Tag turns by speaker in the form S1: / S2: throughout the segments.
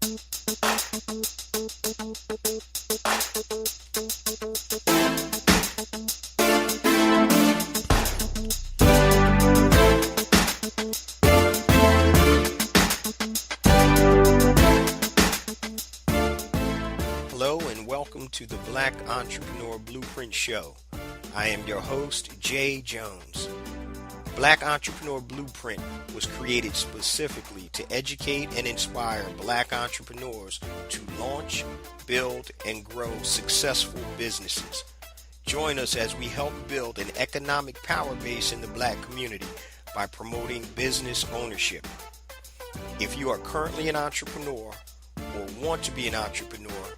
S1: Hello and welcome to the Black Entrepreneur Blueprint Show. I am your host, Jay Jones. Black Entrepreneur Blueprint was created specifically to educate and inspire Black entrepreneurs to launch, build, and grow successful businesses. Join us as we help build an economic power base in the Black community by promoting business ownership. If you are currently an entrepreneur or want to be an entrepreneur,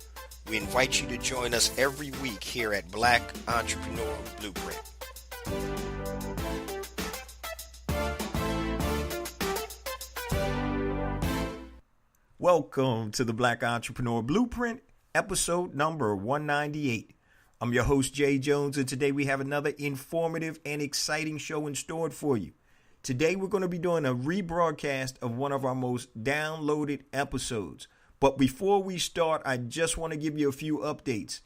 S1: we invite you to join us every week here at Black Entrepreneur Blueprint.
S2: Welcome to the Black Entrepreneur Blueprint, episode number 198. I'm your host, Jay Jones, and today we have another informative and exciting show in store for you. Today we're going to be doing a rebroadcast of one of our most downloaded episodes. But before we start, I just want to give you a few updates.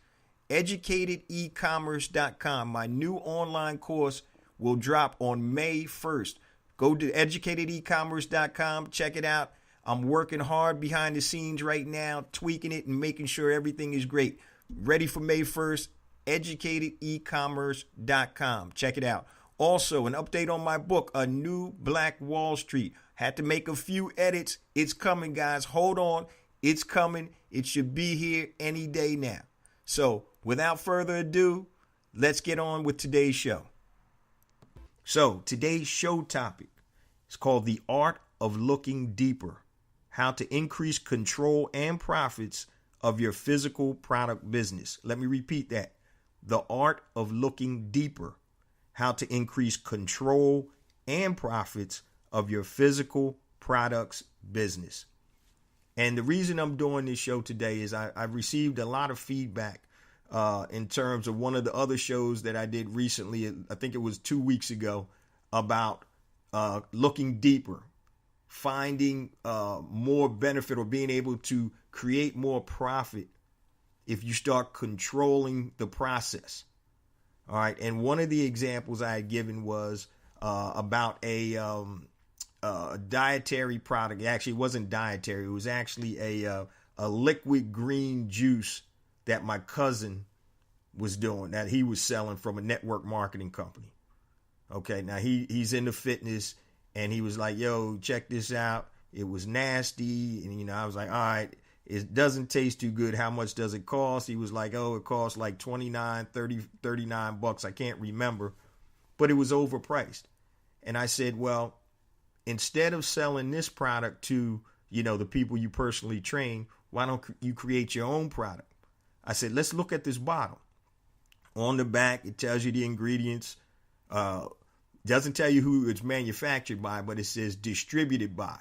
S2: EducatedEcommerce.com, my new online course, will drop on May 1st. Go to EducatedEcommerce.com, check it out. I'm working hard behind the scenes right now, tweaking it and making sure everything is great. Ready for May 1st, EducatedEcommerce.com. Check it out. Also, an update on my book, A New Black Wall Street. Had to make a few edits. It's coming, guys. Hold on. It's coming. It should be here any day now. So, without further ado, let's get on with today's show. So, today's show topic is called The Art of Looking Deeper. How to increase control and profits of your physical product business. Let me repeat that. The Art of Looking Deeper. How to increase control and profits of your physical products business. And the reason I'm doing this show today is I've received a lot of feedback in terms of one of the other shows that I did recently. I think it was 2 weeks ago about looking deeper, finding more benefit or being able to create more profit if you start controlling the process. All right. And one of the examples I had given was about a dietary product. Actually, it wasn't dietary. It was actually a liquid green juice that my cousin was doing, that he was selling from a network marketing company. Okay, now he's into fitness, and he was like, yo, check this out. It was nasty. And, I was like, all right, it doesn't taste too good. How much does it cost? He was like, oh, it costs like $29, $30, $39. I can't remember, but it was overpriced. And I said, well, instead of selling this product to, the people you personally train, why don't you create your own product? I said, let's look at this bottle. On the back, it tells you the ingredients. Doesn't tell you who it's manufactured by, but it says distributed by.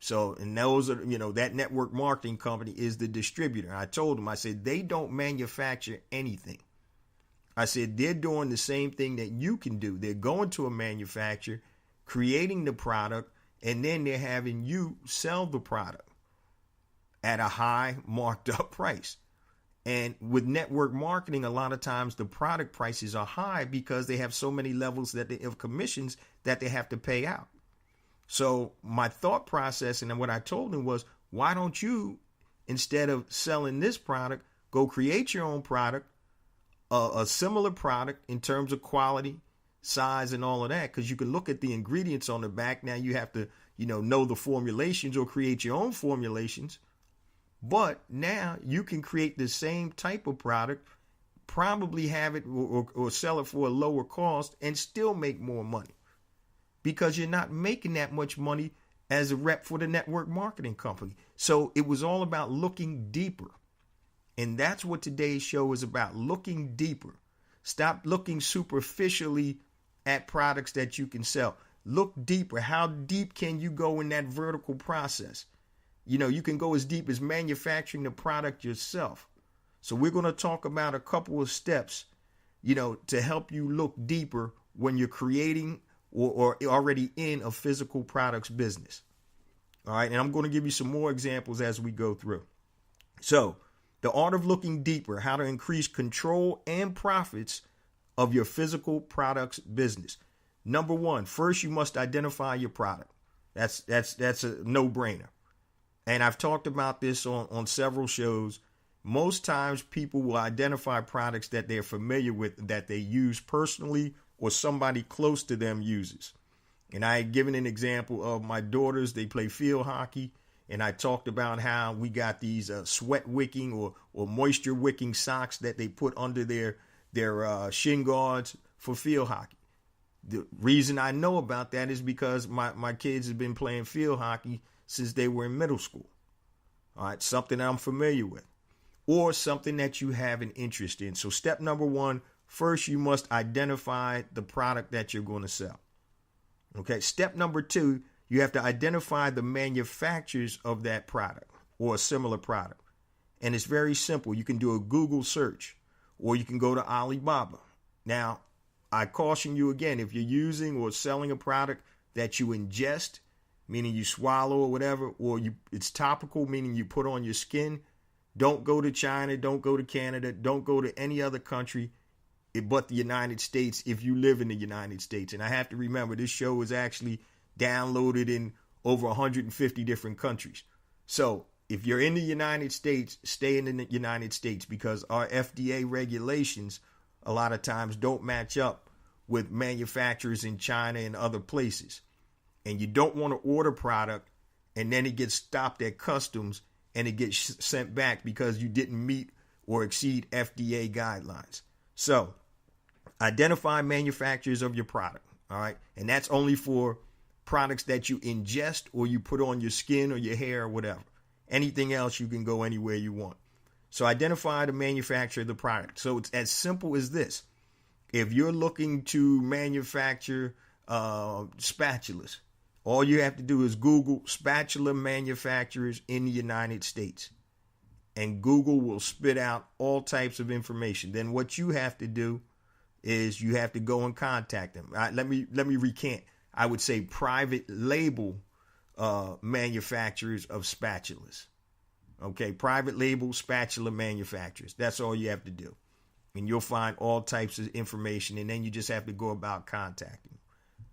S2: So, and those are, that network marketing company is the distributor. I told them, I said, they don't manufacture anything. I said, they're doing the same thing that you can do. They're going to a manufacturer, creating the product, and then they're having you sell the product at a high marked up price. And with network marketing, a lot of times the product prices are high because they have so many levels of commissions that they have to pay out. So my thought process and what I told him was, why don't you, instead of selling this product, go create your own product, a similar product in terms of quality, size, and all of that, because you can look at the ingredients on the back. Now you have to, know the formulations or create your own formulations. But now you can create the same type of product, probably have it or sell it for a lower cost and still make more money because you're not making that much money as a rep for the network marketing company. So it was all about looking deeper. And that's what today's show is about, looking deeper. Stop looking superficially at products that you can sell. Look deeper. How deep can you go in that vertical process? You can go as deep as manufacturing the product yourself. So we're going to talk about a couple of steps, to help you look deeper when you're creating or already in a physical products business. All right. And I'm going to give you some more examples as we go through. So, the art of looking deeper, how to increase control and profits of your physical products business. Number one, first you must identify your product. That's a no-brainer. And I've talked about this on several shows. Most times people will identify products that they're familiar with, that they use personally or somebody close to them uses. And I had given an example of my daughters. They play field hockey. And I talked about how we got these sweat wicking or moisture wicking socks that they put under their shin guards for field hockey. The reason I know about that is because my kids have been playing field hockey since they were in middle school. All right, something I'm familiar with, or something that you have an interest in. So step number one, first you must identify the product that you're going to sell. Okay, step number two, you have to identify the manufacturers of that product or a similar product. And it's very simple. You can do a Google search or you can go to Alibaba. Now, I caution you again, if you're using or selling a product that you ingest, meaning you swallow or whatever, or it's topical, meaning you put on your skin, don't go to China, don't go to Canada, don't go to any other country but the United States if you live in the United States. And I have to remember, this show is actually downloaded in over 150 different countries. So if you're in the United States, stay in the United States, because our FDA regulations a lot of times don't match up with manufacturers in China and other places. And you don't want to order product and then it gets stopped at customs and it gets sent back because you didn't meet or exceed FDA guidelines. So identify manufacturers of your product. All right. And that's only for products that you ingest or you put on your skin or your hair or whatever. Anything else, you can go anywhere you want. So identify the manufacturer of the product. So it's as simple as this. If you're looking to manufacture spatulas, all you have to do is Google spatula manufacturers in the United States. And Google will spit out all types of information. Then what you have to do is you have to go and contact them. Let me recant. I would say private label manufacturers of spatulas. Okay, private label spatula manufacturers. That's all you have to do. And you'll find all types of information, and then you just have to go about contacting.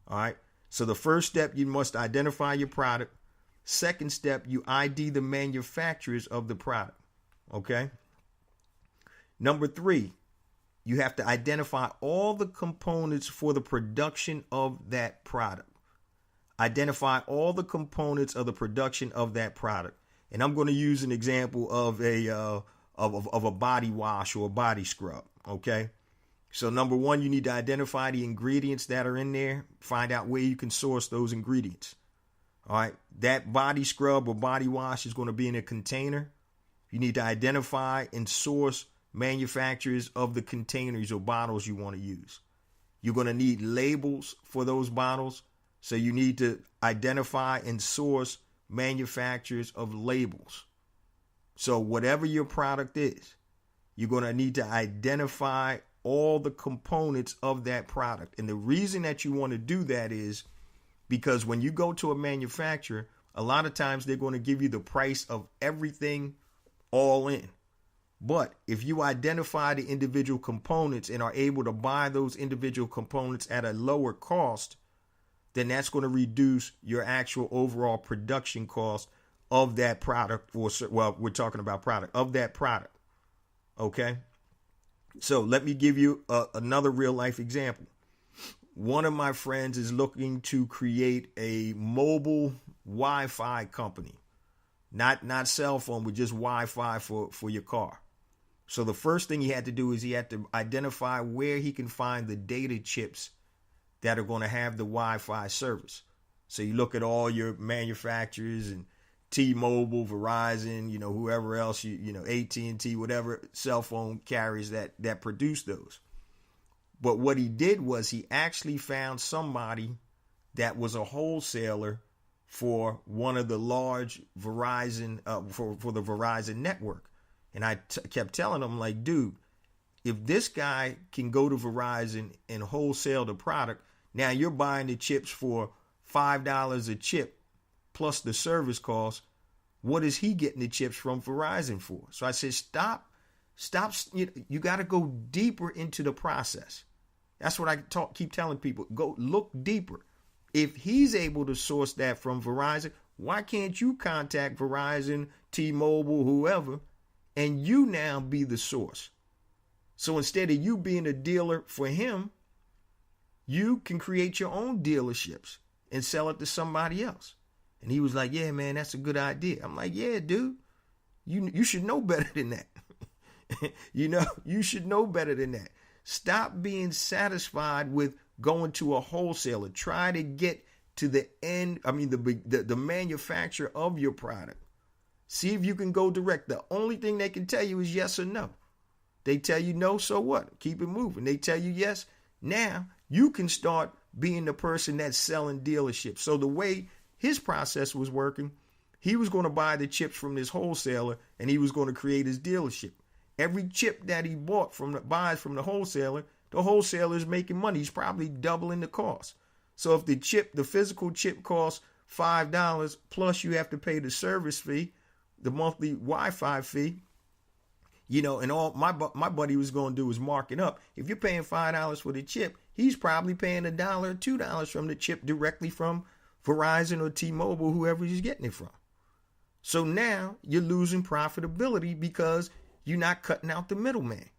S2: All right. So the first step, you must identify your product. Second step, you ID the manufacturers of the product. Okay. Number three, you have to identify all the components for the production of that product. Identify all the components of the production of that product. And I'm going to use an example of a body wash or a body scrub. Okay. So number one, you need to identify the ingredients that are in there. Find out where you can source those ingredients. All right. That body scrub or body wash is going to be in a container. You need to identify and source manufacturers of the containers or bottles you want to use. You're going to need labels for those bottles. So you need to identify and source manufacturers of labels. So whatever your product is, you're going to need to identify all the components of that product. And the reason that you want to do that is because when you go to a manufacturer, a lot of times they're going to give you the price of everything all in. But if you identify the individual components and are able to buy those individual components at a lower cost, then that's going to reduce your actual overall production cost of that product. Well, we're talking about product of that product. Okay. So let me give you another real life example. One of my friends is looking to create a mobile Wi-Fi company, not cell phone, but just Wi-Fi for your car. So the first thing he had to do is he had to identify where he can find the data chips that are going to have the Wi-Fi service. So you look at all your manufacturers and T-Mobile, Verizon, whoever else, AT&T, whatever cell phone carriers that produce those. But what he did was he actually found somebody that was a wholesaler for one of the large Verizon, for the Verizon network. And I kept telling him, like, dude, if this guy can go to Verizon and wholesale the product, now you're buying the chips for $5 a chip. plus the service cost, what is he getting the chips from Verizon for? So I said, stop. You got to go deeper into the process. That's what I keep telling people. Go look deeper. If he's able to source that from Verizon, why can't you contact Verizon, T-Mobile, whoever, and you now be the source? So instead of you being a dealer for him, you can create your own dealerships and sell it to somebody else. And he was like, yeah, man, that's a good idea. I'm like, yeah, dude, you should know better than that. You should know better than that. Stop being satisfied with going to a wholesaler. Try to get to the end, the manufacturer of your product. See if you can go direct. The only thing they can tell you is yes or no. They tell you no, so what? Keep it moving. They tell you yes. Now you can start being the person that's selling dealerships. So the way his process was working, he was going to buy the chips from this wholesaler and he was going to create his dealership. Every chip that he buys from the wholesaler is making money. He's probably doubling the cost. So if the physical chip costs $5 plus you have to pay the service fee, the monthly Wi-Fi fee, and all my buddy was going to do is mark it up. If you're paying $5 for the chip, he's probably paying $1 or $2 from the chip directly from Verizon or T-Mobile, whoever he's getting it from. So now you're losing profitability because you're not cutting out the middleman.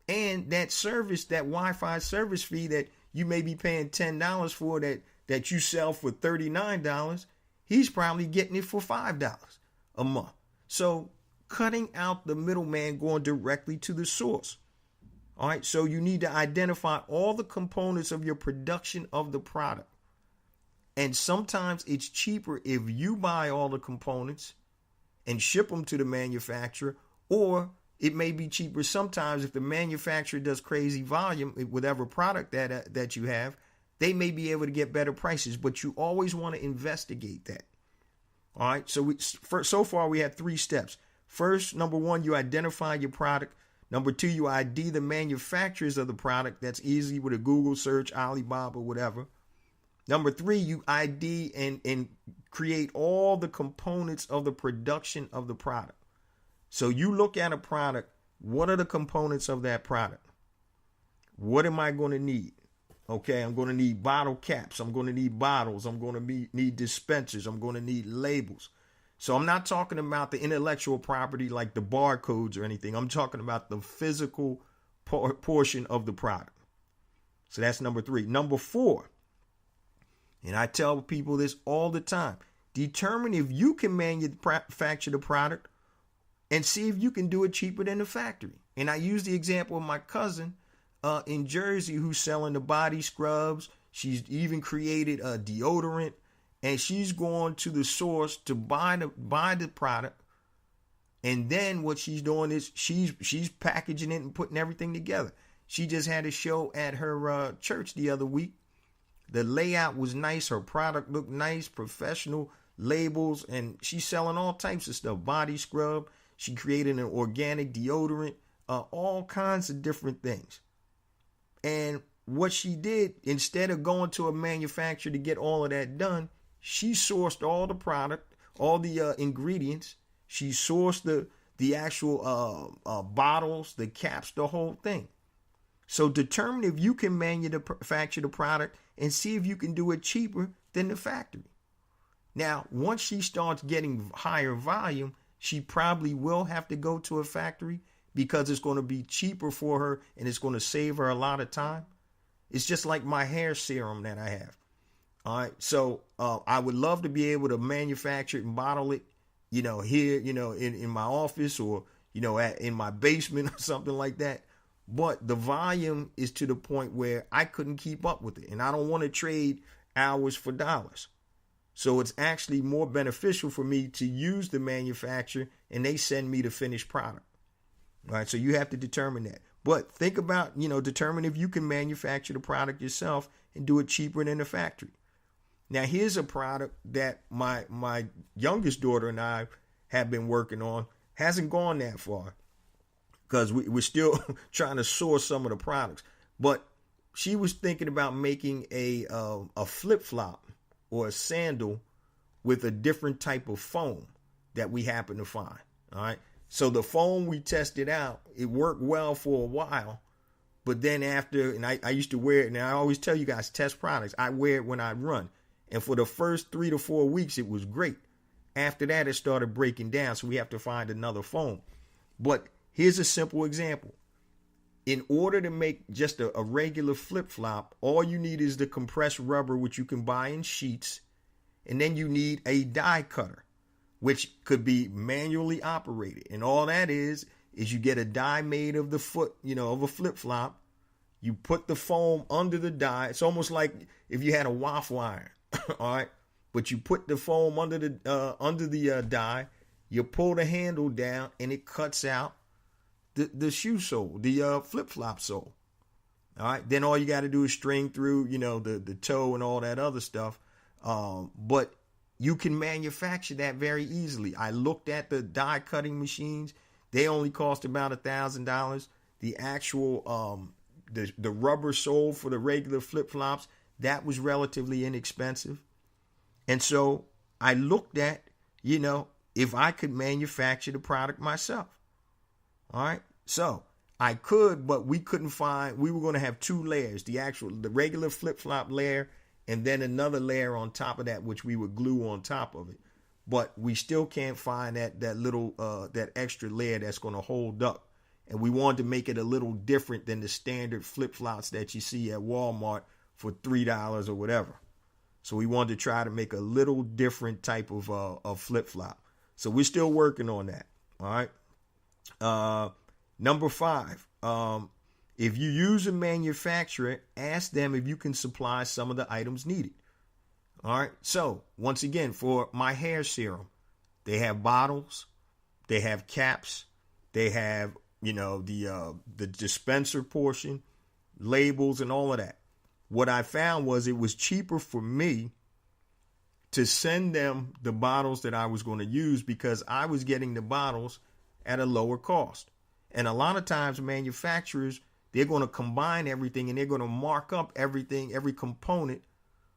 S2: And that service, that Wi-Fi service fee that you may be paying $10 for that you sell for $39, he's probably getting it for $5 a month. So cutting out the middleman, going directly to the source. All right, so you need to identify all the components of your production of the product. And sometimes it's cheaper if you buy all the components and ship them to the manufacturer, or it may be cheaper sometimes if the manufacturer does crazy volume, whatever product that you have, they may be able to get better prices, but you always want to investigate that. All right, so so far we had 3 steps. First, number 1, you identify your product. Number 2, you ID the manufacturers of the product. That's easy with a Google search, Alibaba, whatever. Number 3, you ID and create all the components of the production of the product. So you look at a product, what are the components of that product? What am I going to need? Okay, I'm going to need bottle caps. I'm going to need bottles. I'm going to need dispensers. I'm going to need labels. So I'm not talking about the intellectual property like the barcodes or anything. I'm talking about the physical portion of the product. So that's number 3. Number 4, and I tell people this all the time, determine if you can manufacture the product and see if you can do it cheaper than the factory. And I use the example of my cousin in Jersey who's selling the body scrubs. She's even created a deodorant, and she's going to the source to buy the product. And then what she's doing is she's packaging it and putting everything together. She just had a show at her church the other week. The layout was nice. Her product looked nice, professional labels, and she's selling all types of stuff. Body scrub. She created an organic deodorant, all kinds of different things. And what she did, instead of going to a manufacturer to get all of that done, she sourced all the product, all the ingredients. She sourced the actual bottles, the caps, the whole thing. So determine if you can manufacture the product and see if you can do it cheaper than the factory. Now, once she starts getting higher volume, she probably will have to go to a factory because it's going to be cheaper for her and it's going to save her a lot of time. It's just like my hair serum that I have. All right. So I would love to be able to manufacture it and bottle it, here, in my office or, in my basement or something like that. But the volume is to the point where I couldn't keep up with it. And I don't want to trade hours for dollars. So it's actually more beneficial for me to use the manufacturer and they send me the finished product. All right. So you have to determine that. But think about, determine if you can manufacture the product yourself and do it cheaper than the factory. Now, here's a product that my youngest daughter and I have been working on. Hasn't gone that far because we're still trying to source some of the products. But she was thinking about making a flip-flop or a sandal with a different type of foam that we happen to find. All right. So the foam we tested out, it worked well for a while. But then after, and I used to wear it, and I always tell you guys, test products. I wear it when I run. And for the first 3 to 4 weeks, it was great. After that, it started breaking down. So we have to find another foam. But here's a simple example. In order to make just a regular flip-flop, all you need is the compressed rubber, which you can buy in sheets. And then you need a die cutter, which could be manually operated. And all that is you get a die made of the foot, of a flip-flop. You put the foam under the die. It's almost like if you had a waffle iron, all right? But you put the foam under the die. You pull the handle down, and it cuts out the shoe sole, the flip-flop sole. All right? Then all you got to do is string through, the toe and all that other stuff. But you can manufacture that very easily. I looked at the die cutting machines. They only cost about $1,000. The actual the rubber sole for the regular flip-flops, that was relatively inexpensive. And so I looked at, if I could manufacture the product myself. All right. So I could, but we couldn't find, we were going to have 2 layers, the regular flip-flop layer, and then another layer on top of that, which we would glue on top of it. But we still can't find that little, that extra layer that's going to hold up. And we wanted to make it a little different than the standard flip-flops that you see at Walmart for $3 or whatever. So we wanted to try to make a little different type of flip-flop. So we're still working on that. All right. Number 5, if you use a manufacturer, ask them if you can supply some of the items needed. All right. So once again, for my hair serum, they have bottles, they have caps, they have, the dispenser portion, labels, and all of that. What I found was it was cheaper for me to send them the bottles that I was going to use because I was getting the bottles at a lower cost. And a lot of times manufacturers, they're going to combine everything and they're going to mark up everything, every component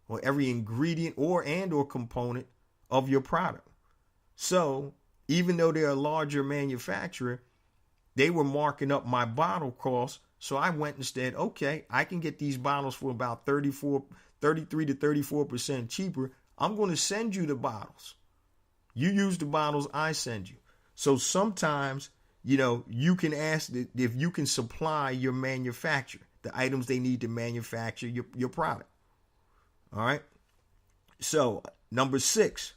S2: or every ingredient or component of your product. So even though they're a larger manufacturer, they were marking up my bottle cost. So I went and said, okay, I can get these bottles for about 33 to 34% cheaper. I'm going to send you the bottles. You use the bottles I send you. So sometimes, you can ask if you can supply your manufacturer the items they need to manufacture your product. All right. So number 6.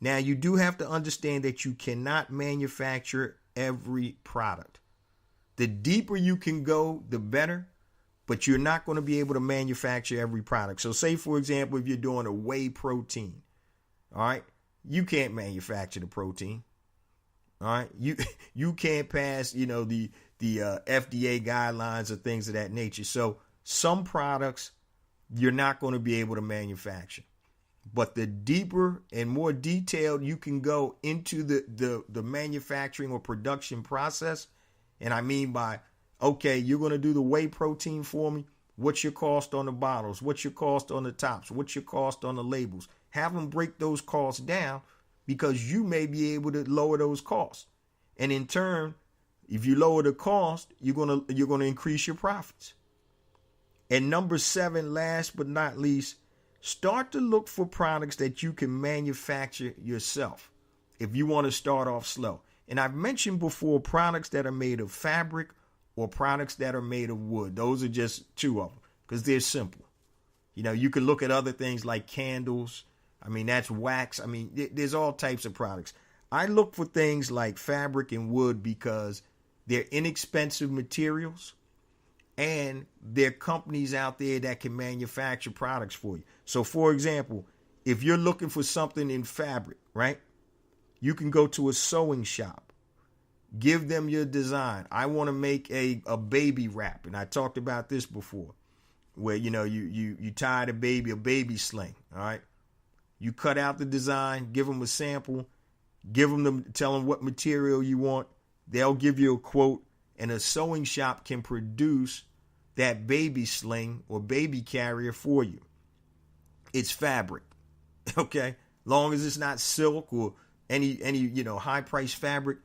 S2: Now you do have to understand that you cannot manufacture every product. The deeper you can go, the better, but you're not going to be able to manufacture every product. So say, for example, if you're doing a whey protein, all right, you can't manufacture the protein. All right, you can't pass, the FDA guidelines or things of that nature. So some products you're not going to be able to manufacture. But the deeper and more detailed you can go into the manufacturing or production process, and I mean by, okay, you're going to do the whey protein for me. What's your cost on the bottles? What's your cost on the tops? What's your cost on the labels? Have them break those costs down because you may be able to lower those costs. And in turn, if you lower the cost, you're going to increase your profits. And number 7, last but not least, start to look for products that you can manufacture yourself if you want to start off slow. And I've mentioned before products that are made of fabric or products that are made of wood. Those are just 2 of them because they're simple. You can look at other things like candles. I mean, that's wax. I mean, there's all types of products. I look for things like fabric and wood because they're inexpensive materials and there are companies out there that can manufacture products for you. So, for example, if you're looking for something in fabric, right, you can go to a sewing shop. Give them your design. I want to make a baby wrap. And I talked about this before where, you tie the baby, a baby sling. All right. You cut out the design, give them a sample, tell them what material you want. They'll give you a quote, and a sewing shop can produce that baby sling or baby carrier for you. It's fabric. Okay. Long as it's not silk or any high price fabric.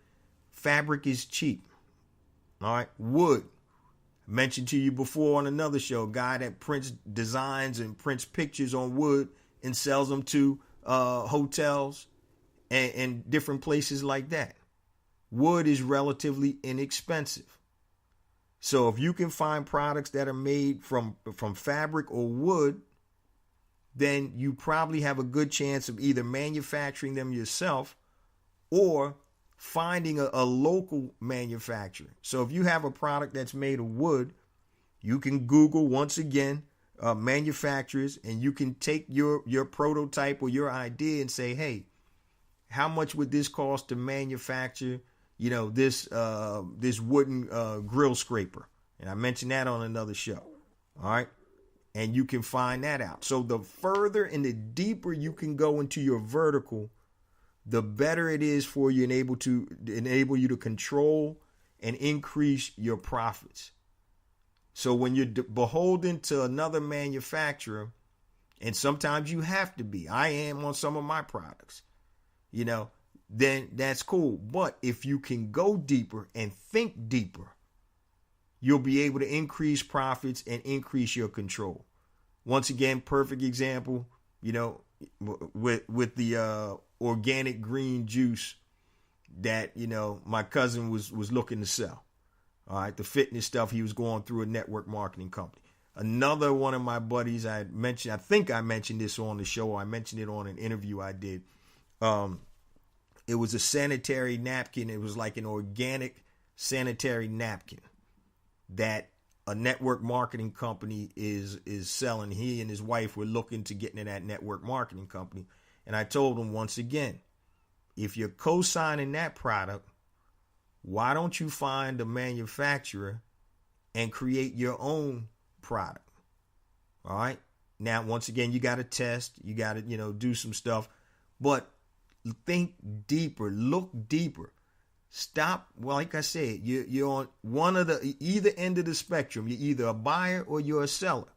S2: Fabric is cheap. All right. Wood. Mentioned to you before on another show, a guy that prints designs and prints pictures on wood and sells them to hotels and different places like that. Wood is relatively inexpensive. So if you can find products that are made from fabric or wood, then you probably have a good chance of either manufacturing them yourself or finding a local manufacturer. So if you have a product that's made of wood, you can Google, once again, manufacturers, and you can take your prototype or your idea and say, hey, how much would this cost to manufacture, this wooden grill scraper? And I mentioned that on another show. All right. And you can find that out. So the further and the deeper you can go into your vertical, the better it is for you and enable you to control and increase your profits. So when you're beholden to another manufacturer, and sometimes you have to be, I am on some of my products, then that's cool. But if you can go deeper and think deeper, you'll be able to increase profits and increase your control. Once again, perfect example, with the organic green juice that, my cousin was looking to sell. All right. The fitness stuff, he was going through a network marketing company. Another one of my buddies I think I mentioned this on the show. I mentioned it on an interview I did. It was a sanitary napkin. It was like an organic sanitary napkin that a network marketing company is selling. He and his wife were looking to get into that network marketing company. And I told him, once again, if you're co-signing that product, why don't you find a manufacturer and create your own product? All right. Now, once again, you got to test, you got to, do some stuff, but think deeper, look deeper. Stop. Well, like I said, you're on one of the either end of the spectrum. You're either a buyer or you're a seller.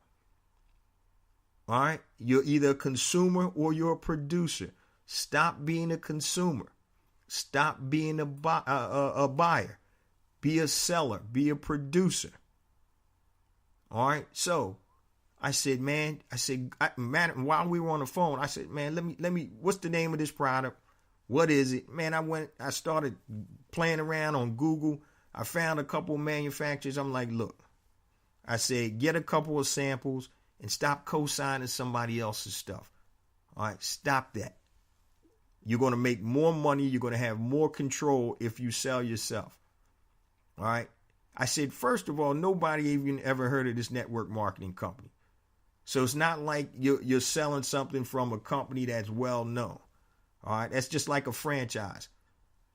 S2: All right. You're either a consumer or you're a producer. Stop being a consumer. Stop being a buyer. Be a seller. Be a producer. All right. So I said, man, while we were on the phone, I said, man, let me, what's the name of this product? What is it? Man, I started playing around on Google. I found a couple of manufacturers. I'm like, look, I said, get a couple of samples and stop co-signing somebody else's stuff. All right. Stop that. You're going to make more money. You're going to have more control if you sell yourself. All right. I said, first of all, nobody even ever heard of this network marketing company. So it's not like you're selling something from a company that's well known. All right. That's just like a franchise.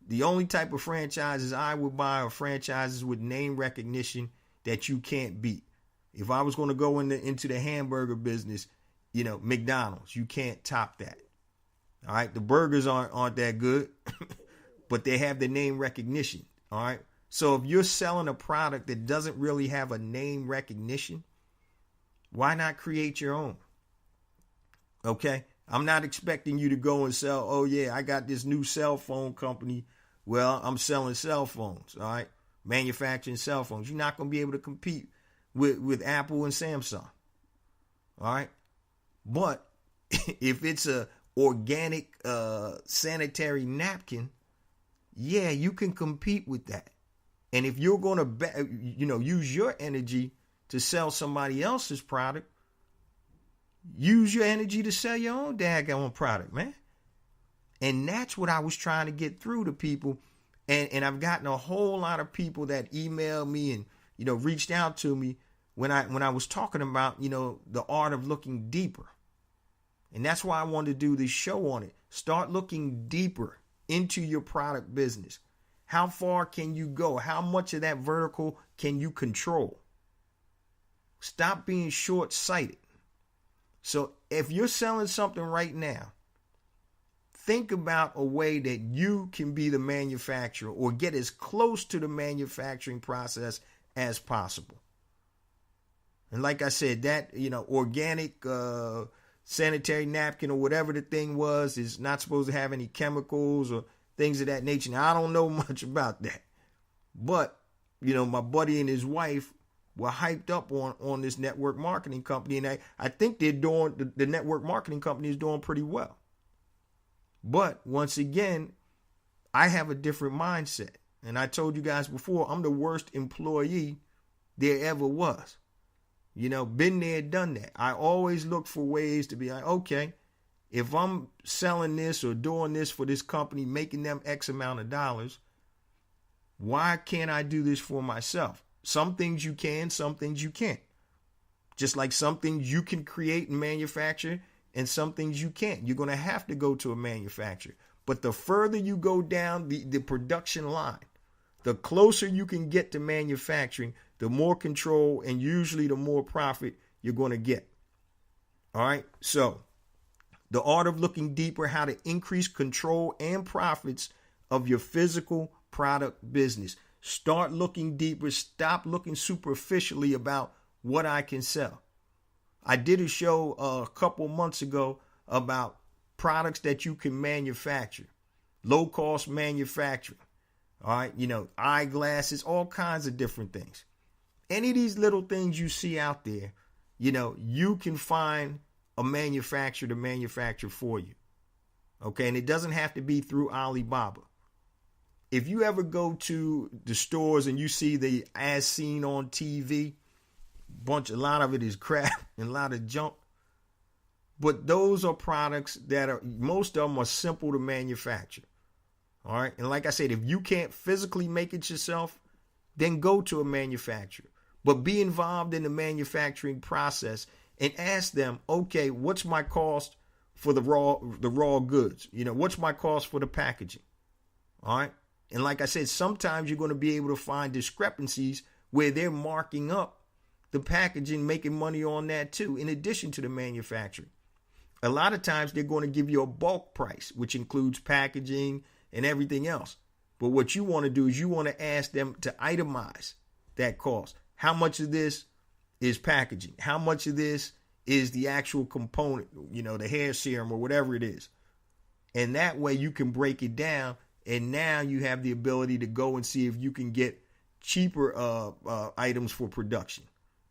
S2: The only type of franchises I would buy are franchises with name recognition that you can't beat. If I was going to go into the hamburger business, McDonald's, you can't top that. All right. The burgers aren't that good, but they have the name recognition. All right. So if you're selling a product that doesn't really have a name recognition, why not create your own? Okay. I'm not expecting you to go and sell, oh yeah, I got this new cell phone company. Well, I'm selling cell phones. All right. Manufacturing cell phones. You're not going to be able to compete with Apple and Samsung. All right. But if it's a organic sanitary napkin, yeah, you can compete with that. And if you're going to use your energy to sell somebody else's product, use your energy to sell your own daggone product, man. And that's what I was trying to get through to people. And I've gotten a whole lot of people that emailed me and reached out to me when I was talking about the art of looking deeper. And that's why I wanted to do this show on it. Start looking deeper into your product business. How far can you go? How much of that vertical can you control? Stop being short-sighted. So if you're selling something right now, think about a way that you can be the manufacturer or get as close to the manufacturing process as possible. And like I said, that, organic sanitary napkin or whatever the thing was is not supposed to have any chemicals or things of that nature. Now, I don't know much about that. But, my buddy and his wife were hyped up on this network marketing company. And I think they're doing, the network marketing company is doing pretty well. But once again, I have a different mindset. And I told you guys before, I'm the worst employee there ever was. Been there, done that. I always look for ways to be like, okay, if I'm selling this or doing this for this company, making them X amount of dollars, why can't I do this for myself? Some things you can, some things you can't. Just like some things you can create and manufacture and some things you can't. You're going to have to go to a manufacturer. But the further you go down the production line, the closer you can get to manufacturing, the more control and usually the more profit you're going to get. All right. So the art of looking deeper, how to increase control and profits of your physical product business. Start looking deeper. Stop looking superficially about what I can sell. I did a show a couple months ago about products that you can manufacture, low cost manufacturing. All right. Eyeglasses, all kinds of different things. Any of these little things you see out there, you can find a manufacturer to manufacture for you. Okay. And it doesn't have to be through Alibaba. If you ever go to the stores and you see the as seen on TV, a lot of it is crap and a lot of junk. But those are products that most of them are simple to manufacture. All right. And like I said, if you can't physically make it yourself, then go to a manufacturer. But be involved in the manufacturing process and ask them, okay, what's my cost for the raw goods? What's my cost for the packaging? All right. And like I said, sometimes you're going to be able to find discrepancies where they're marking up the packaging, making money on that too, in addition to the manufacturing. A lot of times they're going to give you a bulk price, which includes packaging and everything else. But what you want to do is you want to ask them to itemize that cost. How much of this is packaging? How much of this is the actual component, the hair serum or whatever it is? And that way you can break it down. And now you have the ability to go and see if you can get cheaper items for production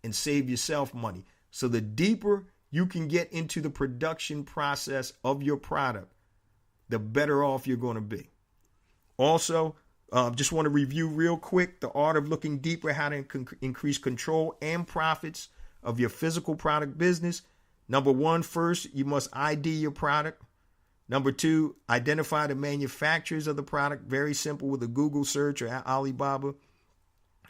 S2: and save yourself money. So the deeper you can get into the production process of your product, the better off you're going to be. Also, just want to review real quick the art of looking deeper, how to increase control and profits of your physical product business. Number one, first, you must ID your product. Number two, identify the manufacturers of the product. Very simple with a Google search or Alibaba.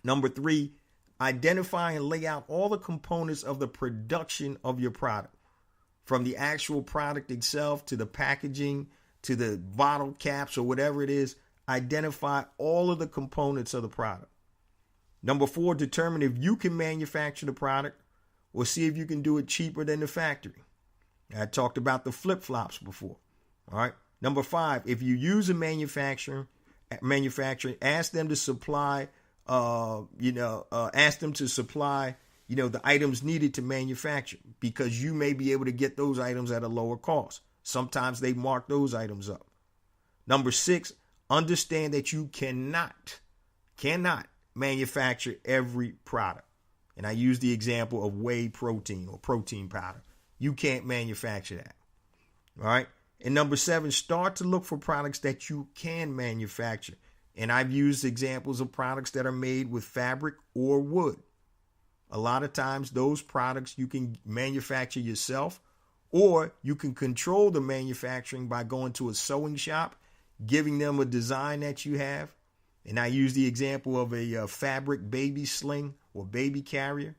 S2: Number three, identify and lay out all the components of the production of your product, from the actual product itself to the packaging to the bottle caps or whatever it is. Identify all of the components of the product. Number four, determine if you can manufacture the product or see if you can do it cheaper than the factory. I talked about the flip-flops before. All right. Number five, if you use a manufacturer, ask them to supply, the items needed to manufacture, because you may be able to get those items at a lower cost. Sometimes they mark those items up. Number six, understand that you cannot manufacture every product. And I use the example of whey protein or protein powder. You can't manufacture that. All right. And number seven, start to look for products that you can manufacture. And I've used examples of products that are made with fabric or wood. A lot of times those products you can manufacture yourself, or you can control the manufacturing by going to a sewing shop, giving them a design that you have. And I use the example of a fabric baby sling or baby carrier.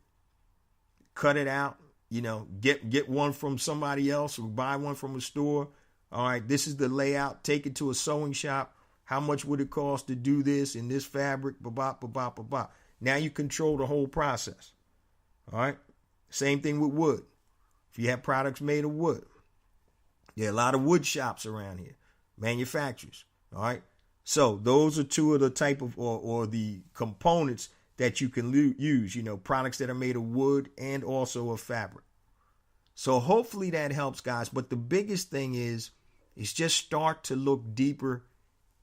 S2: Cut it out, get one from somebody else or buy one from a store. All right, this is the layout. Take it to a sewing shop. How much would it cost to do this in this fabric? Now you control the whole process. All right. Same thing with wood. If you have products made of wood, there are a lot of wood shops around here, manufacturers. All right. So those are two of the type of or the components that you can use, products that are made of wood and also of fabric. So hopefully that helps, guys. But the biggest thing is just start to look deeper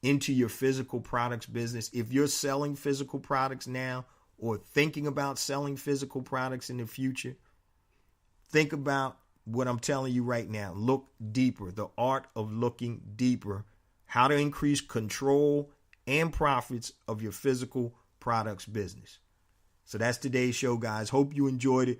S2: into your physical products business. If you're selling physical products now or thinking about selling physical products in the future, think about what I'm telling you right now. Look deeper. The art of looking deeper. How to increase control and profits of your physical products business. So that's today's show, guys. Hope you enjoyed it.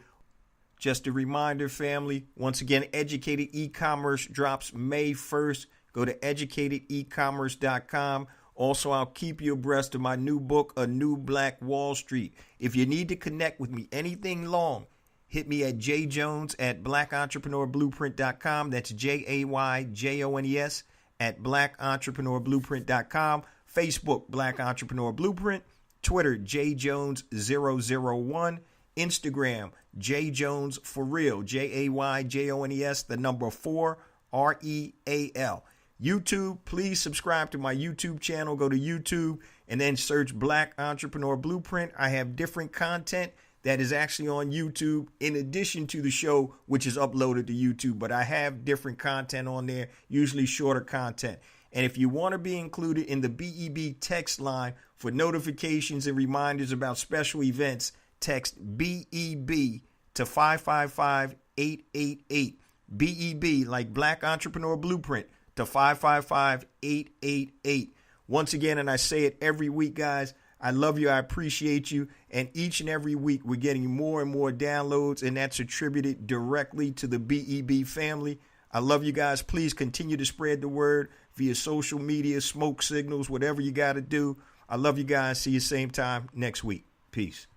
S2: Just a reminder, family, once again, Educated E-commerce drops May 1st. Go to educatedecommerce.com. Also, I'll keep you abreast of my new book, A New Black Wall Street. If you need to connect with me anything long, hit me at jjones@blackentrepreneurblueprint.com. That's JAYJONES at blackentrepreneurblueprint.com. Facebook, Black Entrepreneur Blueprint. Twitter, jjones001. Instagram, jjonesforreal, JAYJONES, the number 4, REAL. YouTube, please subscribe to my YouTube channel. Go to YouTube and then search Black Entrepreneur Blueprint. I have different content that is actually on YouTube in addition to the show, which is uploaded to YouTube. But I have different content on there, usually shorter content. And if you want to be included in the BEB text line for notifications and reminders about special events, text BEB to 555-888. BEB, like Black Entrepreneur Blueprint, to 555-888. Once again, and I say it every week, guys, I love you. I appreciate you. And each and every week, we're getting more and more downloads, and that's attributed directly to the BEB family. I love you guys. Please continue to spread the word via social media, smoke signals, whatever you got to do. I love you guys. See you same time next week. Peace.